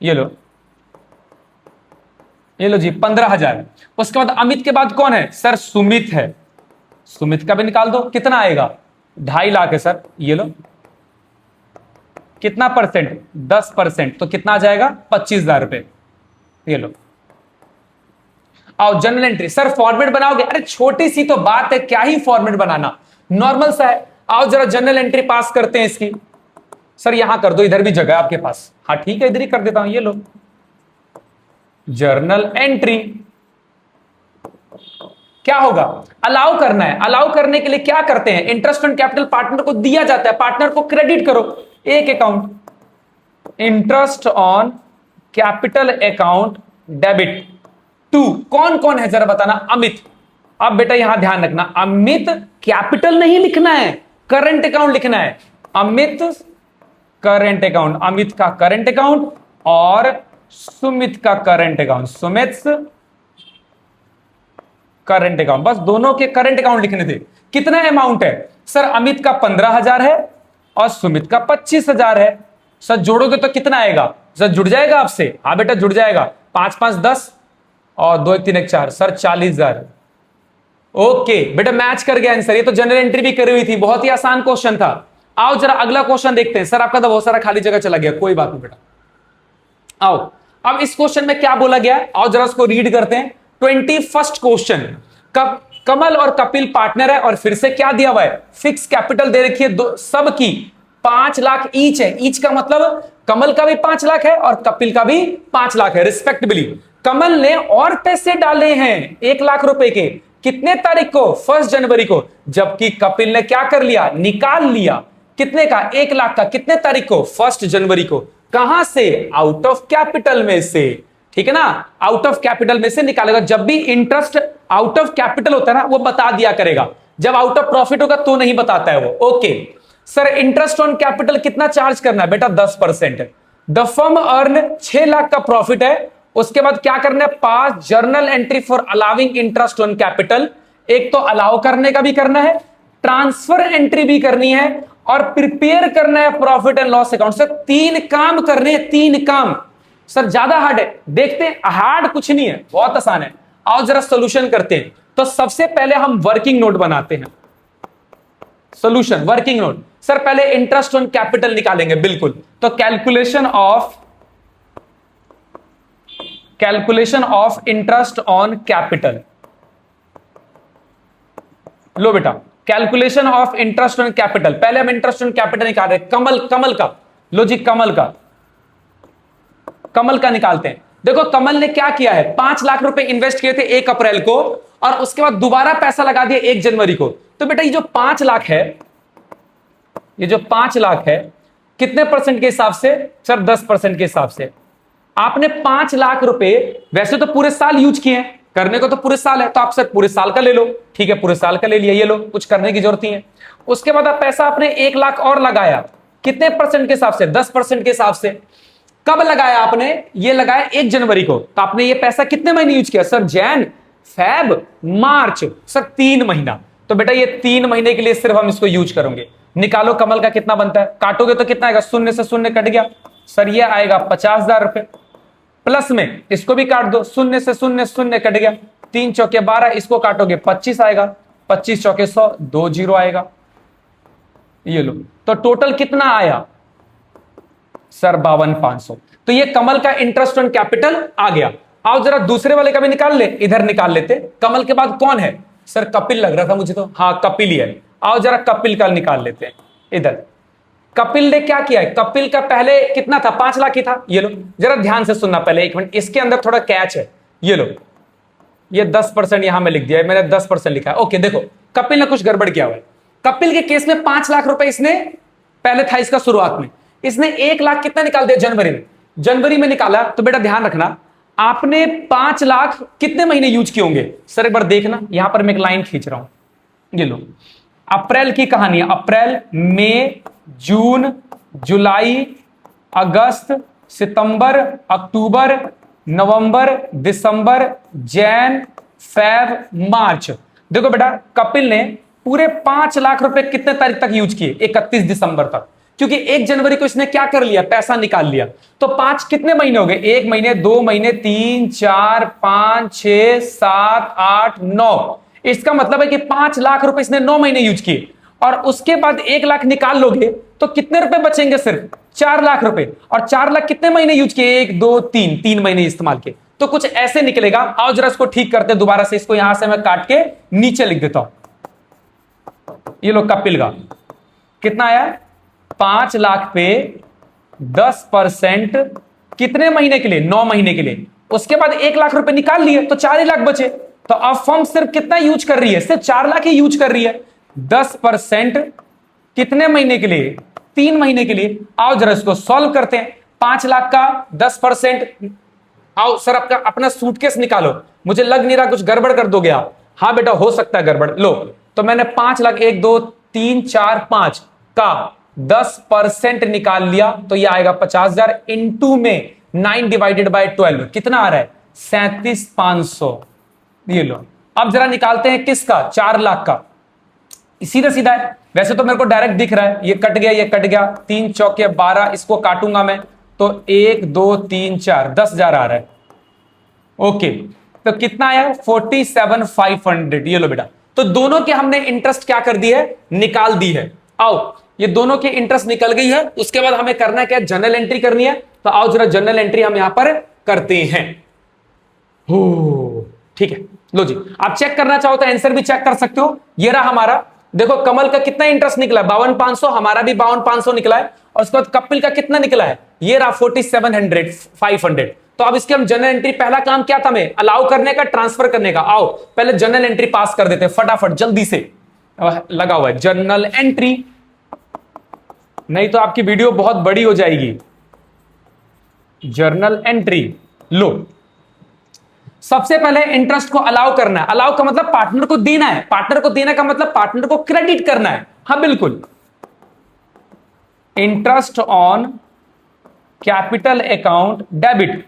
ये लो, ये लो जी 15,000। उसके बाद अमित के बाद कौन है सर? सुमित है। सुमित का भी निकाल दो, कितना आएगा? 2.5 लाख है सर। ये लो, कितना परसेंट? 10%, तो कितना आ जाएगा? 25,000 रुपए। ये लो, आओ जनरल एंट्री। सर फॉर्मेट बनाओगे? अरे छोटी सी तो बात है, क्या ही फॉर्मेट बनाना, नॉर्मल सा है। आओ जरा जनरल एंट्री पास करते हैं इसकी। सर यहां कर दो, इधर भी जगह है आपके पास। हाँ ठीक है, इधर ही कर देता हूं। ये लो, जर्नल एंट्री। क्या होगा? अलाउ करना है। अलाउ करने के लिए क्या करते हैं? इंटरेस्ट ऑन कैपिटल पार्टनर को दिया जाता है, पार्टनर को क्रेडिट करो एक account, interest on capital account debit to. कौन कौन है जरा बताना? अमित। अब बेटा यहां ध्यान रखना, अमित कैपिटल नहीं लिखना है, करंट अकाउंट लिखना है। अमित करंट अकाउंट, अमित का करंट अकाउंट और सुमित का current account, Sumit current account, बस दोनों के करंट अकाउंट लिखने थे। कितना अमाउंट है सर? अमित का 15,000 है और सुमित का 25,000 है। सर जोड़ोगे तो कितना आएगा? सर जुड़ जाएगा आपसे? हाँ बेटा जुड़ जाएगा। 5 5 10 और 2 1 3 1 4, सर 40,000। ओके बेटा मैच कर गया आंसर। ये तो जनरल एंट्री भी करी हुई थी, बहुत ही आसान क्वेश्चन था। आओ जरा अगला क्वेश्चन देखते हैं। सर आपका तो बहुत सारा खाली जगह चला गया, कोई बात नहीं बेटा। आओ अब इस क्वेश्चन में क्या बोला गया, आओ जरा उसको रीड करते हैं। 21st क्वेश्चन, कमल और कपिल पार्टनर है और फिर से क्या दिया हुआ है? फिक्स कैपिटल दे रखी है सब की 5 लाख ईच है। ईच का मतलब कमल का भी 5 लाख है और कपिल का भी 5 लाख है रिस्पेक्टिवली। कमल ने और पैसे डाले हैं 1 लाख रुपए के, कितने तारीख को? 1 जनवरी को। जबकि कपिल ने क्या कर लिया? निकाल लिया। कितने का? 1 लाख का। कितने तारीख को? 1 जनवरी को। कहां से? आउट ऑफ कैपिटल में से। ठीक है ना, आउट ऑफ कैपिटल में से निकालेगा। जब भी इंटरेस्ट आउट ऑफ कैपिटल होता है ना, वो बता दिया करेगा। जब आउट ऑफ प्रॉफिट होगा तो नहीं बताता है वो। Okay sir interest on capital कितना चार्ज करना है बेटा? 10%। द फर्म अर्न 6 लाख का प्रॉफिट है, उसके बाद क्या करना है? 5 journal entry for allowing interest on capital. एक तो अलाउ करने का भी करना है, ट्रांसफर एंट्री भी करनी है, और प्रिपेयर करना है profit and loss account. Sir 3 काम करने हैं, 3 काम। सर ज्यादा हार्ड है? देखते हैं, हार्ड कुछ नहीं है, बहुत आसान है। आओ जरा सोल्यूशन करते हैं। तो सबसे पहले हम वर्किंग नोट बनाते हैं। Solution working note. सर पहले इंटरेस्ट ऑन कैपिटल निकालेंगे, बिल्कुल। तो calculation of interest on capital. लो बेटा, calculation of interest on capital. पहले हम इंटरेस्ट ऑन कैपिटल निकाल रहे हैं, कमल का। लो जी, कमल का निकालते हैं। देखो कमल ने क्या किया है, 5 लाख रुपए इन्वेस्ट किए थे 1 अप्रैल को, और उसके बाद दोबारा पैसा लगा दिया 1 जनवरी को। तो बेटा ये जो 5 लाख है, कितने परसेंट के हिसाब से? सर 10% के हिसाब से। आपने 5 लाख रुपए वैसे तो पूरे साल यूज किए हैं, करने को तो पूरे साल है, तो आप सर पूरे साल का ले लो। ठीक है, पूरे साल का ले लिया, ये लो, कुछ करने की जरूरत नहीं है। उसके बाद आप पैसा आपने 1 लाख और लगाया, कितने परसेंट के हिसाब से? 10% के हिसाब से। कब लगाया आपने? ये लगाया 1 जनवरी को। तो आपने ये पैसा कितने महीने यूज किया? सर जैन, फेब, मार्च। सर 3 महीना। तो बेटा ये 3 महीने के लिए सिर्फ हम इसको यूज करेंगे। निकालो कमल का कितना बनता है, काटोगे तो कितना आएगा? 0 से 0 कट गया। सर ये आएगा 50,000 रुपए। प्लस में इसको भी काट दो, 0 से 0 कट गया। 3 चौके 12, इसको काटोगे 25 आएगा। 25 चौके 100, 2 जीरो आएगा। ये लो, तो टोटल कितना आया? सर 52,500। तो ये कमल का इंटरेस्ट ऑन कैपिटल आ गया। आओ जरा दूसरे वाले का भी निकाल ले, इधर निकाल लेते। कमल के बाद कौन है? सर कपिल लग रहा था मुझे तो। हाँ कपिल ही है। आओ जरा कपिल का निकाल लेते हैं इधर। कपिल ने क्या किया है? कपिल का पहले कितना था? 5 लाख ही था। ये लो जरा ध्यान से सुनना पहले, 1 मिनट, इसके अंदर थोड़ा कैच है। ये लो, ये 10% यहां में लिख दिया है मैंने, 10% लिखा है। ओके देखो, कपिल ने कुछ गड़बड़ किया हुआ है। कपिल के केस में 5 लाख रुपए इसने पहले था, इसका शुरुआत में इसने 1 लाख कितना निकाल दिया? जनवरी में निकाला। तो बेटा ध्यान रखना, आपने 5 लाख कितने महीने यूज किए होंगे? सर एक बार देखना, यहां पर मैं एक लाइन खींच रहा हूं। ये लो, अप्रैल की कहानी है। अप्रैल, मई, जून, जुलाई, अगस्त, सितंबर, अक्टूबर, नवंबर, दिसंबर, जैन, फेब, मार्च। देखो बेटा कपिल ने पूरे 5 लाख रुपए कितने तारीख तक यूज किए? 31 दिसंबर तक। क्योंकि 1 जनवरी को इसने क्या कर लिया? पैसा निकाल लिया। तो 5 कितने महीने हो गए? 1 महीने, 2 महीने, 3, 4, 5, 6, 7, 8, 9। इसका मतलब है कि 5 लाख रुपए इसने 9 महीने यूज किए, और उसके बाद 1 लाख निकाल लोगे तो कितने रुपए बचेंगे? सिर्फ 4 लाख रुपए। और 4 लाख कितने महीने यूज किए? 1, 2, 3 महीने इस्तेमाल किए। तो कुछ ऐसे निकलेगा। आओ जरा इसको ठीक करते दोबारा से। इसको यहां से मैं काट के नीचे लिख देता हूं। ये लो, कपिल का कितना आया? 5 लाख पे 10% कितने महीने के लिए? 9 महीने के लिए। उसके बाद 1 लाख रुपए निकाल लिए तो 4 ही लाख बचे। तो अब फर्म सिर्फ कितना यूज कर रही है? सिर्फ 4 लाख ही यूज कर रही है। 10% कितने महीने के लिए? 3 महीने के लिए। आओ जरा इसको सॉल्व करते हैं। 5 लाख का 10%। आओ सर आपका अपना सूटकेस निकालो, मुझे लग नहीं रहा कुछ गड़बड़ कर दोगे आप। हाँ बेटा हो सकता है गड़बड़। लो, तो मैंने 5 लाख 1, 2, 3, 4, 5 का 10% निकाल लिया, तो ये आएगा 50,000 इंटू में 9 डिवाइडेड बाय 12 कितना आ रहा है? 37,500। ये लो, अब जरा निकालते हैं किसका? 4 लाख का। सीधा सीधा है, वैसे तो मेरे को डायरेक्ट दिख रहा है। ये कट गया, ये कट गया। 3 चौके 12, इसको काटूंगा मैं तो 1, 2, 3, 4, 10,000 आ रहा है। ओके, तो कितना आया? 47,500। ये लो बेटा, तो दोनों के हमने इंटरेस्ट क्या कर दी है? निकाल दी है। आओ, ये दोनों की इंटरेस्ट निकल गई है। उसके बाद हमें करना क्या? जर्नल एंट्री करनी है। तो आओ जरा जर्नल एंट्री हम यहां पर करते हैं। हो ठीक है, लो जी, आप चेक करना चाहो तो आंसर भी चेक कर सकते हो। ये रहा हमारा। देखो कमल का कितना इंटरेस्ट निकला है? 52,500। हमारा भी 52,500 निकला है। और उसके बाद कपिल का कितना निकला है? ये रहा 47,500। तो अब इसके हम जनरल एंट्री, पहला काम क्या था? हमें अलाउ करने का, ट्रांसफर करने का। आओ पहले जनरल एंट्री पास कर देते हैं फटाफट, जल्दी से। लगा हुआ है जर्नल एंट्री, नहीं तो आपकी वीडियो बहुत बड़ी हो जाएगी। जर्नल एंट्री लो, सबसे पहले इंटरेस्ट को अलाउ करना है। अलाउ का मतलब पार्टनर को देना है। पार्टनर को देने का मतलब पार्टनर को क्रेडिट करना है। हाँ बिल्कुल, interest on capital account debit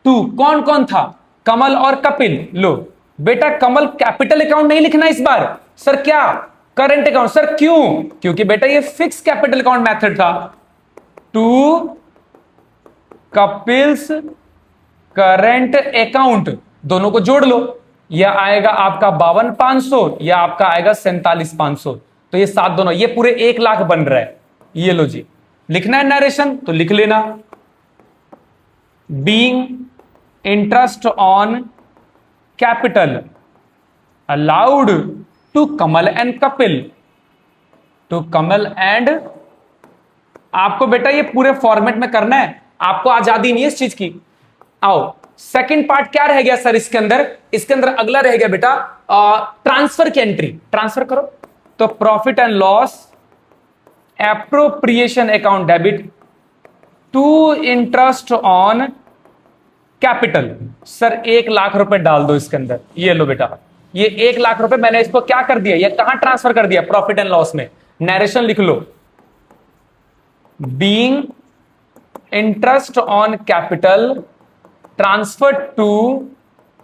to, कौन कौन था, कमल और कपिल। लो बेटा कमल कैपिटल अकाउंट नहीं लिखना इस बार, सर क्या करंट अकाउंट। सर क्यों, क्योंकि बेटा ये फिक्स कैपिटल अकाउंट मेथड था। टू कपिल्स करंट अकाउंट, दोनों को जोड़ लो, यह आएगा आपका 52,500, या आपका आएगा 47,500, तो ये सात दोनों, ये पूरे 1,00,000 बन रहा है। ये लो जी, लिखना है नरेशन तो लिख लेना। Being interest on capital allowed to Kamal and Kapil, to Kamal and, आपको बेटा ये पूरे फॉर्मेट में करना है, आपको आजादी नहीं है इस चीज की। आओ सेकंड पार्ट क्या रह गया सर इसके अंदर, इसके अंदर अगला रह गया बेटा ट्रांसफर की एंट्री, ट्रांसफर करो। तो profit and loss appropriation account debit to interest on capital. Sir 1,00,000 रुपए डाल दो इसके अंदर, ये लो बेटा, ये 1,00,000 रुपए मैंने इसको क्या कर दिया, ये कहां ट्रांसफर कर दिया, प्रॉफिट एंड लॉस में। नरेशन लिख लो, being interest on capital transfer to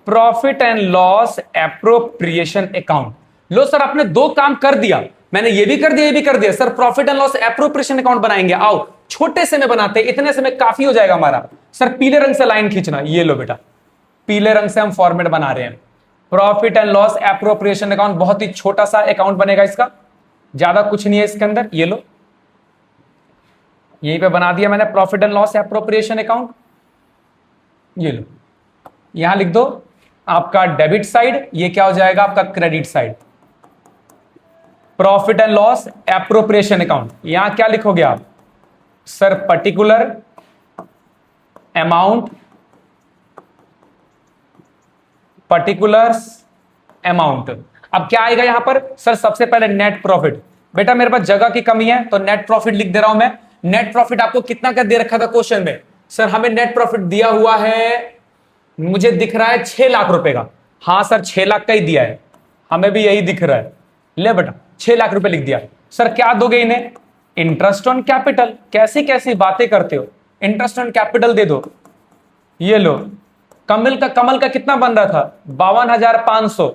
profit and loss appropriation account. लो सर आपने दो काम कर दिया, मैंने ये भी कर दिया, ये भी कर दिया। Sir profit and loss appropriation account बनाएंगे, आओ छोटे से में बनाते, इतने से में काफी हो जाएगा हमारा। सर पीले रंग से लाइन खींचना, ये लो बेटा, पीले रंग से हम फॉर्मेट बना रहे हैं। Profit and loss appropriation account, बहुत ही छोटा सा अकाउंट बनेगा इसका, ज्यादा कुछ नहीं है इसके अंदर। ये लो यहीं पे बना दिया मैंने profit and loss appropriation account. ये लो यहां लिख दो आपका डेबिट साइड, ये क्या हो जाएगा आपका credit side. Profit and loss appropriation account, यहां क्या लिखोगे आप, sir particular amount, particulars amount. अब क्या आएगा यहां पर, सर सबसे पहले नेट प्रॉफिट। बेटा मेरे पास जगह की कमी है तो नेट प्रॉफिट लिख दे रहा हूं मैं। नेट प्रॉफिट आपको कितना का दे रखा था क्वेश्चन में, सर हमें नेट प्रॉफिट दिया हुआ है, मुझे दिख रहा है 6,00,000 रुपए का। हाँ सर 6,00,000 का ही दिया है, हमें भी यही दिख रहा है। ले बेटा 6,00,000 रुपए लिख दिया। सर क्या दोगे इन्हें, इंटरेस्ट ऑन कैपिटल। कैसी कैसी बातें करते हो, इंटरेस्ट ऑन कैपिटल दे दो। ये लो कमल का कितना बन रहा था, 52,500।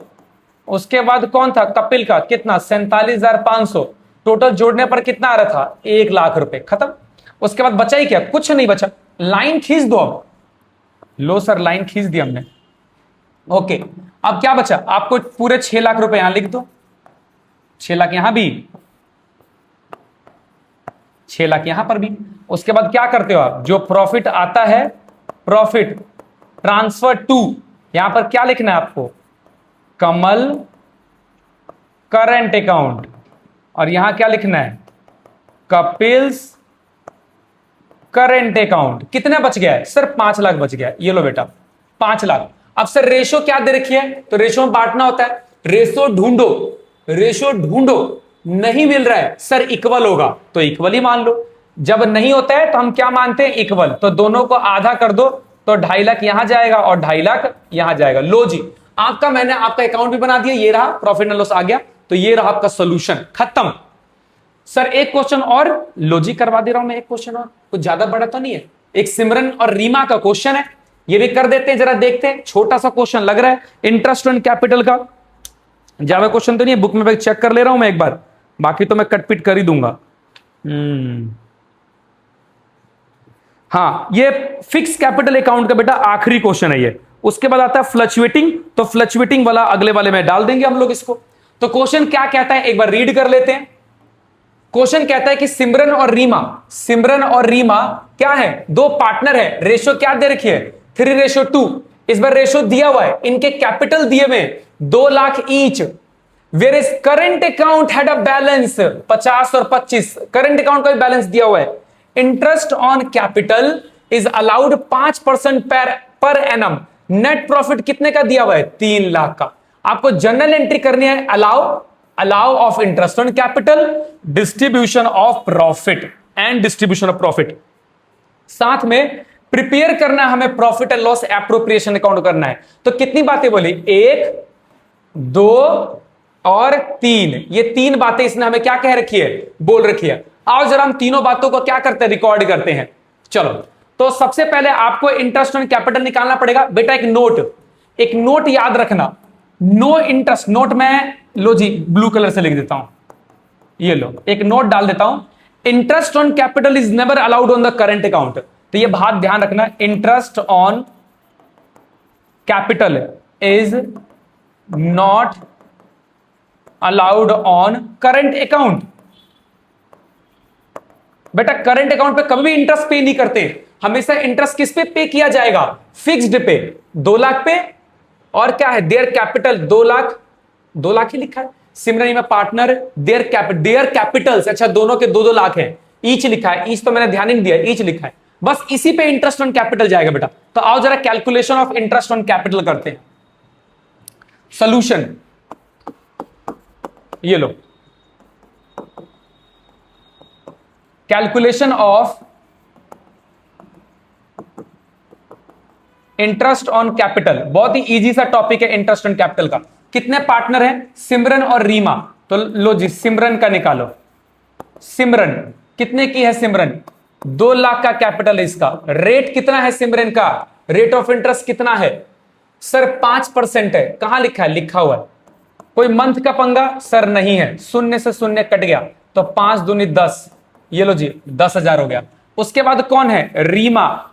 उसके बाद कौन था, कपिल का कितना, 47,500। टोटल जोड़ने पर कितना आ रहा था, 1,00,000 रुपए। खत्म। उसके बाद बचा ही क्या, कुछ नहीं बचा। लाइन खींच दो अब। लो सर लाइन खींच दी हमने। ओके अब क्या बचा, आपको पूरे 6,00,000 रुपए यहां लिख दो, 6,00,000 यहां भी, 6,00,000 यहां पर भी। उसके बाद क्या करते हो आप, जो प्रॉफिट आता है, प्रॉफिट ट्रांसफर टू, यहां पर क्या लिखना है आपको, कमल करंट अकाउंट, और यहां क्या लिखना है, कपिल्स करंट अकाउंट। कितना बच गया है सर, 5,00,000 बच गया है। ये लो बेटा 5,00,000। अब सर रेशो क्या दे रखी है, तो रेशो में बांटना होता है। रेशो ढूंढो, रेशो ढूंढो, नहीं मिल रहा है सर इक्वल होगा तो इक्वल ही मान लो, जब नहीं होता है तो हम क्या मानते हैं, इक्वल। तो दोनों को आधा कर दो तो 2.5 यहां जाएगा और 2.5 यहां जाएगा। लो जी आपका, मैंने आपका अकाउंट भी बना दिया, ये रहा प्रॉफिट एंड लॉस आ गया, तो ये रहा आपका सोल्यूशन, खत्म। सर एक क्वेश्चन और लॉजिक करवा दे रहा हूं मैं, एक क्वेश्चन और, कुछ ज्यादा बड़ा तो नहीं है, एक सिमरन और रीमा का क्वेश्चन है, ये भी कर देते हैं, जरा देखते हैं। छोटा सा क्वेश्चन लग रहा है, इंटरेस्ट ऑन कैपिटल का, ज्यादा क्वेश्चन तो नहीं है, बुक में चेक कर ले रहा हूं मैं एक बार, बाकी तो मैं कटपिट कर ही दूंगा। हाँ ये फिक्स कैपिटल अकाउंट का बेटा आखिरी क्वेश्चन है ये। उसके बाद आता है फ्लक्चुएटिंग, तो फ्लक्चुएटिंग वाला अगले वाले में डाल देंगे हम लोग इसको। तो क्वेश्चन क्या कहता है एक बार रीड कर लेते हैं। क्वेश्चन कहता है कि सिमरन और रीमा, सिमरन और रीमा क्या है, दो पार्टनर है, रेशो क्या दे रखी है, 3:2। इस बार रेशो दिया हुआ है, इनके कैपिटल दिए हुए 2,00,000 each, where is current account had a balance 50 और 25, करंट अकाउंट का भी बैलेंस दिया हुआ है। Interest on capital is allowed 5% per annum. Net profit कितने का दिया हुआ है, 3,00,000 का। आपको जर्नल एंट्री करनी है, allow of interest on capital, distribution of profit and distribution of profit, साथ में प्रिपेयर करना है हमें profit and loss appropriation account करना है। तो कितनी बातें बोली, 1, 2 और 3, ये 3 बातें इसने हमें क्या कह रखी है, बोल रखी है। आओ जरा हम तीनों बातों को क्या करते हैं, रिकॉर्ड करते हैं। चलो, तो सबसे पहले आपको इंटरेस्ट ऑन कैपिटल निकालना पड़ेगा बेटा। एक नोट याद रखना, नो इंटरेस्ट नोट में, लो जी ब्लू कलर से लिख देता हूं, ये लो एक नोट डाल देता हूं, interest on capital is never allowed on the current account. तो ये बात ध्यान रखना, interest on capital is not allowed on current account. बेटा करंट अकाउंट पे कभी भी इंटरेस्ट पे नहीं करते, हमेशा इंटरेस्ट किस पे किया जाएगा, फिक्स्ड पे, 2 लाख पे। और क्या है, देयर कैपिटल 2 लाख, 2 लाख ही लिखा है। सिमरन में पार्टनर देयर कैपिटल्स, अच्छा दोनों के 2-2 लाख है, ईच लिखा है, ईच तो मैंने ध्यान ही नहीं दिया, ईच लिखा है, बस इसी पे इंटरेस्ट ऑन कैपिटल जाएगा बेटा। तो आओ जरा calculation of interest on capital करते हैं। सोल्यूशन ये लो, calculation of interest on capital, बहुत ही इजी सा टॉपिक है इंटरेस्ट ऑन कैपिटल का। कितने पार्टनर हैं, सिमरन और रीमा, तो लो जी सिमरन का निकालो। सिमरन कितने की है, सिमरन 2 लाख का कैपिटल है इसका। रेट कितना है सिमरन का, रेट ऑफ इंटरेस्ट कितना है सर, 5% है। कहां लिखा है, लिखा हुआ है। कोई मंथ का पंगा सर नहीं है, शून्य से शून्य कट गया, तो 5 दूनी 10, ये लो जी 10,000 हो गया। उसके बाद कौन है, रीमा,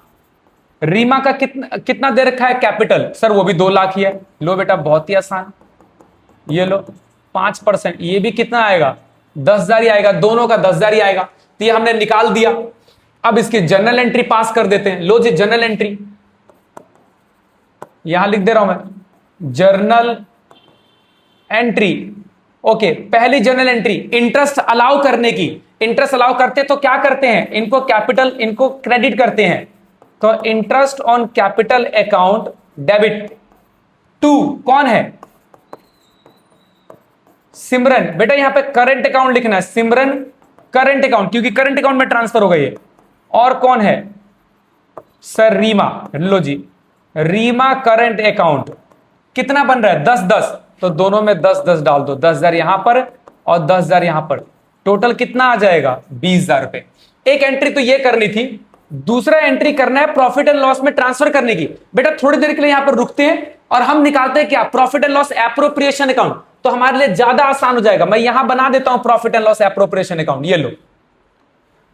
रीमा का कितना दे रखा है कैपिटल, सर वो भी 2 लाख ही है। लो बेटा बहुत ही आसान, ये लो 5%, ये भी कितना आएगा, 10,000 ही आएगा, दोनों का 10,000 ही आएगा। तो ये हमने निकाल दिया। अब इसकी जर्नल एंट्री पास कर देते हैं। लो जी जर्नल एंट्री यहां लिख दे रहा हूं मैं, जर्नल एंट्री। ओके, पहली जर्नल एंट्री इंटरेस्ट अलाउ करने की। इंटरेस्ट अलाउ करते तो क्या करते हैं, इनको कैपिटल, इनको क्रेडिट करते हैं। तो interest on capital account debit to कौन है, सिमरन। बेटा यहां पे करंट अकाउंट लिखना है, सिमरन करंट अकाउंट, क्योंकि करंट अकाउंट में ट्रांसफर हो गई है। और कौन है सर, रीमा। लो जी रीमा करंट अकाउंट कितना बन रहा है, 10-10, तो दोनों में 10-10 डाल दो, 10,000 यहां पर और 10,000 यहां पर, टोटल कितना आ जाएगा, 20,000 रुपए। एक एंट्री तो ये करनी थी, दूसरा एंट्री करना है प्रॉफिट एंड लॉस में ट्रांसफर करने की। बेटा थोड़ी देर के लिए यहां पर रुकते हैं और हम निकालते हैं क्या, profit and loss appropriation account. तो हमारे लिए ज्यादा आसान हो जाएगा। मैं यहां बना देता हूं profit and loss appropriation account, ये लो,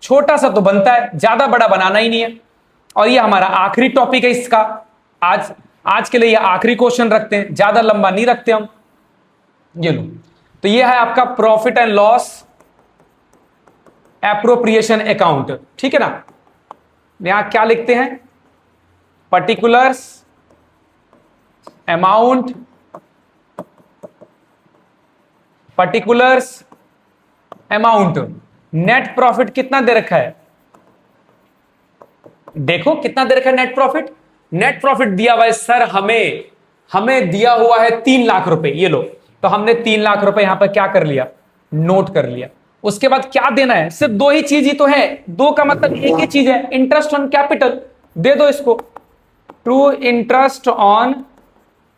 छोटा सा तो बनता है, ज्यादा बड़ा बनाना ही नहीं है। और ये हमारा आखिरी टॉपिक है इसका, आज के लिए ये आखिरी क्वेश्चन रखते हैं, ज्यादा लंबा नहीं रखते हम। ये लो, तो ये है आपका profit and loss appropriation account, ठीक है ना। यहां क्या लिखते हैं, particulars amount, particulars amount, net profit कितना दे रखा है, देखो कितना दे रखा है नेट प्रॉफिट। नेट प्रॉफिट दिया हुआ है सर हमें दिया हुआ है 3 लाख रुपए, ये लो। तो हमने 3 लाख रुपए यहां पर क्या कर लिया, नोट कर लिया। उसके बाद क्या देना है, सिर्फ 2 ही चीज ही तो है, 2 का मतलब एक ही चीज है, इंटरेस्ट ऑन कैपिटल दे दो इसको। टू इंटरेस्ट ऑन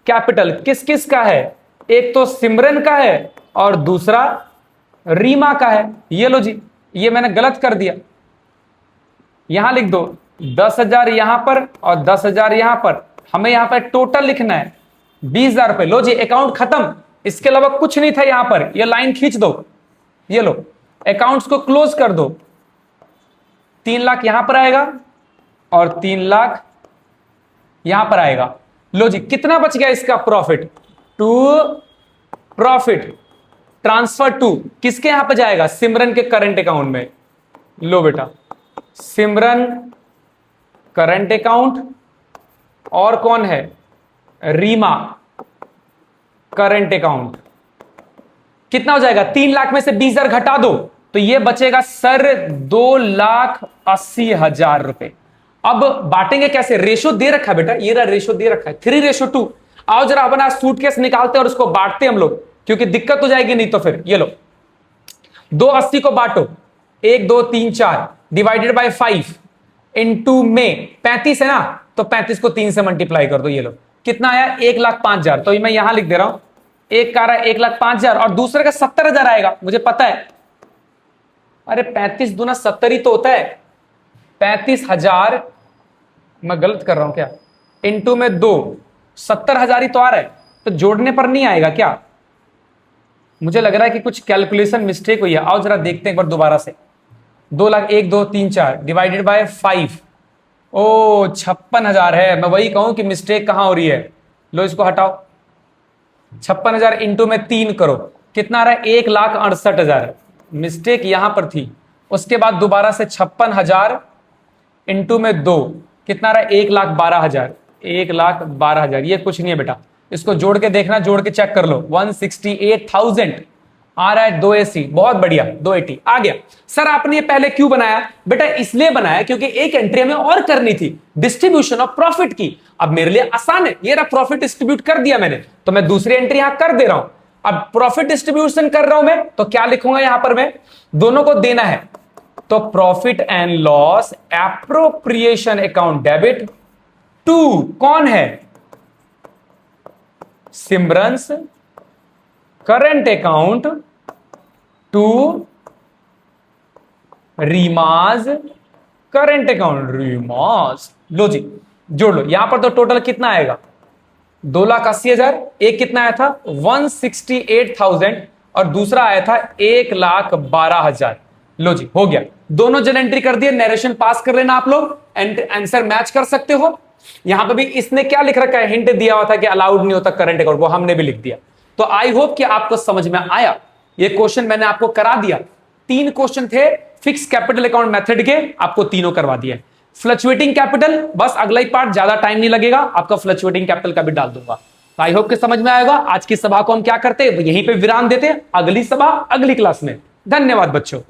कैपिटल किस किस का है, एक तो सिमरन का है और दूसरा रीमा का है। ये लो जी, ये मैंने गलत कर दिया, यहां लिख दो 10,000 यहां पर और 10,000 यहां पर, हमें यहां पर टोटल लिखना है 20,000 रुपए। लो जी अकाउंट खत्म, इसके अलावा कुछ नहीं था यहां पर, ये लाइन खींच दो, ये लो अकाउंट्स को क्लोज कर दो। 3 लाख यहां पर आएगा और 3 लाख यहां पर आएगा। लो जी कितना बच गया इसका profit, to profit transfer to किसके यहां पर जाएगा, सिमरन के करंट अकाउंट में। लो बेटा सिमरन करंट अकाउंट और कौन है, रीमा करंट अकाउंट। कितना हो जाएगा, 3 लाख में से 20,000 घटा दो तो ये बचेगा सर 2,80,000 रुपए। अब बांटेंगे कैसे, रेशो दे रखा है बेटा, ये रहा रेशो दे रखा है 3:2। आओ जरा अपन आज सूटकेस निकालते हैं और उसको बांटते हम लोग, क्योंकि दिक्कत हो जाएगी नहीं तो फिर। ये लो 280 को बांटो, 1 2 3 4 डिवाइडेड बाय 5 इंटू में 35 है ना, तो 35 को 3 से मल्टीप्लाई कर दो। ये लो कितना आया, 1,05,000। तो मैं यहां लिख दे रहा हूं, एक का रहा 1,05,000 और दूसरे का 70,000 आएगा, मुझे पता है। अरे 35 दूना 70 ही तो होता है। 35,000, मैं गलत कर रहा हूं क्या, इंटू में 2, 70,000 ही तो आ रहा है। तो जोड़ने पर नहीं आएगा क्या? मुझे लग रहा है कि कुछ कैलकुलेशन मिस्टेक हुई है। आओ जरा देखते हैं एक बार दोबारा से। 2 लाख 1 2 3 4 डिवाइडेड बाय 5, ओ 56,000 है। मैं वही कहूं कि मिस्टेक कहां हो रही है। लो इसको हटाओ, 56,000 इंटू में 3 करो, कितना आ रहा है? 1,68,000। मिस्टेक यहां पर थी। उसके बाद दोबारा से 56,000 इंटू में 2, कितना आ रहा है? 1,12,000। 1,12,000 ये कुछ नहीं है बेटा, इसको जोड़ के देखना, जोड़ के चेक कर लो। 168,000 आ रहा है। 280, बहुत बढ़िया, 280 आ गया। सर आपने ये पहले क्यों बनाया? बेटा इसलिए बनाया क्योंकि एक एंट्री हमें और करनी थी, डिस्ट्रीब्यूशन ऑफ प्रॉफिट की। अब मेरे लिए आसान है, ये रहा प्रॉफिट डिस्ट्रीब्यूट कर दिया मैंने, तो मैं दूसरी एंट्री यहां कर दे रहा हूं। अब प्रॉफिट डिस्ट्रीब्यूशन कर रहा हूं मैं, तो क्या लिखूंगा यहां पर? मैं दोनों को देना है, तो profit and loss appropriation account debit to, कौन है? Simran's current account to Reema's current account. Reema's, लो जी जोड़ लो। यहां पर तो टोटल कितना आएगा? 2,80,000। एक कितना आया था? 168,000, और दूसरा आया था 1,12,000। लो जी हो गया, दोनों जन एंट्री कर दिए। नरेशन पास कर लेना आप लोग, आंसर मैच कर सकते हो। यहां पर भी इसने क्या लिख रखा है? हिंट दिया हुआ था कि अलाउड नहीं होता करंट अकाउंट, वो हमने भी लिख दिया। तो आई होप कि आपको समझ में आया। ये क्वेश्चन मैंने आपको करा दिया। 3 क्वेश्चन थे फिक्स कैपिटल अकाउंट मेथड के, आपको तीनों करवा दिए। फ्लक्चुएटिंग कैपिटल बस अगला ही पार्ट, ज्यादा टाइम नहीं लगेगा, आपका फ्लक्चुएटिंग कैपिटल का भी डाल दूंगा। आई होप कि समझ में आएगा। आज की सभा को हम क्या करते हैं, यहीं पे विराम देते हैं। अगली सभा अगली क्लास में। धन्यवाद बच्चों।